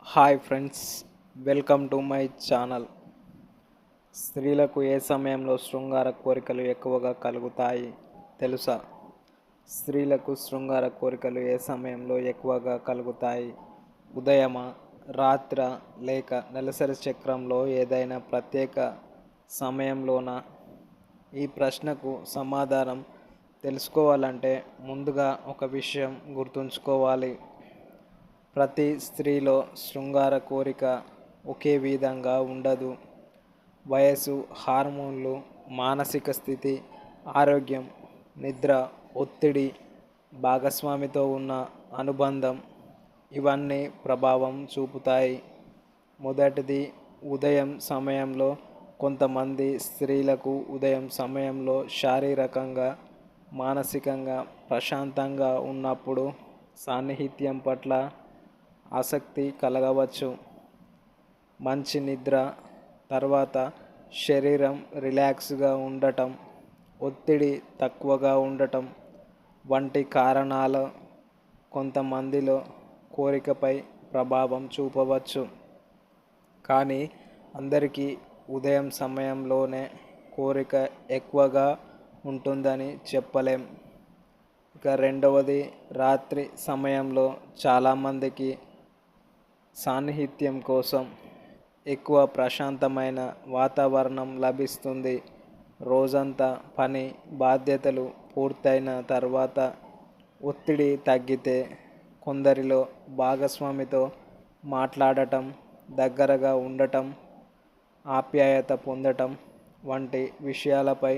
Hi friends, welcome to my channel. స్త్రీలకు ఏ సమయంలో శృంగార కోరికలు ఎక్కువగా కలుగుతాయి తెలుసా? స్త్రీలకు శృంగార కోరికలు ఏ సమయంలో ఎక్కువగా కలుగుతాయి? ఉదయమా, రాత్ర, లేక నెలసరి చక్రంలో ఏదైనా ప్రత్యేక సమయంలోనా? ఈ ప్రశ్నకు సమాధానం తెలుసుకోవాలంటే ముందుగా ఒక విషయం గుర్తుంచుకోవాలి. ప్రతి స్త్రీలో శృంగార కోరిక ఒకే విధంగా ఉండదు. వయసు, హార్మోన్లు, మానసిక స్థితి, ఆరోగ్యం, నిద్ర, ఒత్తిడి, భాగస్వామితో ఉన్న అనుబంధం ఇవన్నీ ప్రభావం చూపుతాయి. మొదటిది, ఉదయం సమయంలో. కొంతమంది స్త్రీలకు ఉదయం సమయంలో శారీరకంగా, మానసికంగా ప్రశాంతంగా ఉన్నప్పుడు సాన్నిహిత్యం పట్ల ఆసక్తి కలగవచ్చు. మంచి నిద్ర తర్వాత శరీరం రిలాక్స్గా ఉండటం, ఒత్తిడి తక్కువగా ఉండటం వంటి కారణాలు కొంతమందిలో కోరికపై ప్రభావం చూపవచ్చు. కానీ అందరికీ ఉదయం సమయంలోనే కోరిక ఎక్కువగా ఉంటుందని చెప్పలేం. ఇక రెండవది, రాత్రి సమయంలో. చాలామందికి సాన్నిహిత్యం కోసం ఎక్కువ ప్రశాంతమైన వాతావరణం లభిస్తుంది. రోజంతా పని, బాధ్యతలు పూర్తయిన తర్వాత ఒత్తిడి తగ్గితే కొందరిలో భాగస్వామితో మాట్లాడటం, దగ్గరగా ఉండటం, ఆప్యాయత పొందటం వంటి విషయాలపై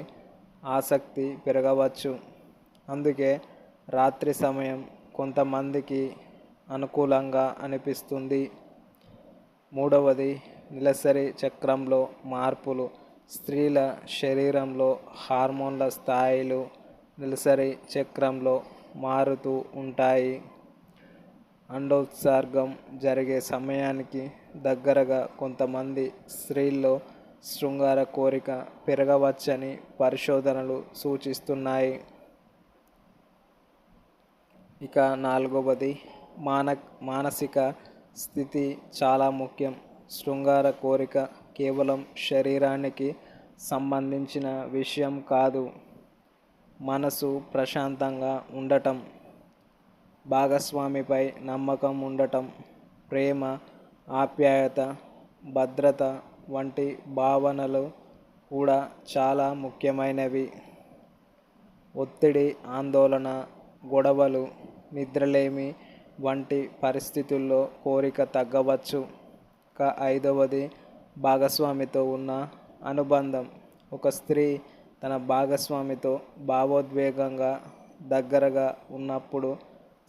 ఆసక్తి పెరగవచ్చు. అందుకే రాత్రి సమయం కొంతమందికి అనుకూలంగా అనిపిస్తుంది. మూడవది, నెలసరి చక్రంలో మార్పులు. స్త్రీల శరీరంలో హార్మోన్ల స్థాయిలు నెలసరి చక్రంలో మారుతూ ఉంటాయి. అండోత్సర్గం జరిగే సమయానికి దగ్గరగా కొంతమంది స్త్రీల్లో శృంగార కోరిక పెరగవచ్చని పరిశోధనలు సూచిస్తున్నాయి. ఇక నాలుగవది, మానసిక స్థితి చాలా ముఖ్యం. శృంగార కోరిక కేవలం శరీరానికి సంబంధించిన విషయం కాదు. మనసు ప్రశాంతంగా ఉండటం, భాగస్వామిపై నమ్మకం ఉండటం, ప్రేమ, ఆప్యాయత, భద్రత వంటి భావనలు కూడా చాలా ముఖ్యమైనవి. ఒత్తిడి, ఆందోళన, గొడవలు, నిద్రలేమి వంటి పరిస్థితుల్లో కోరిక తగ్గవచ్చు. ఇక ఐదవది, భాగస్వామితో ఉన్న అనుబంధం. ఒక స్త్రీ తన భాగస్వామితో భావోద్వేగంగా దగ్గరగా ఉన్నప్పుడు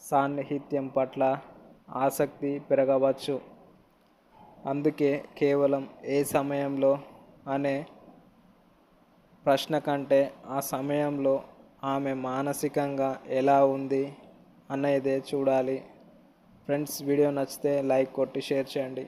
సాన్నిహిత్యం పట్ల ఆసక్తి పెరగవచ్చు. అందుకే కేవలం ఏ సమయంలో అనే ప్రశ్న కంటే ఆ సమయంలో ఆమె మానసికంగా ఎలా ఉంది అనేదే చూడాలి. ఫ్రెండ్స్, వీడియో నచ్చితే లైక్ కొట్టి షేర్ చేయండి.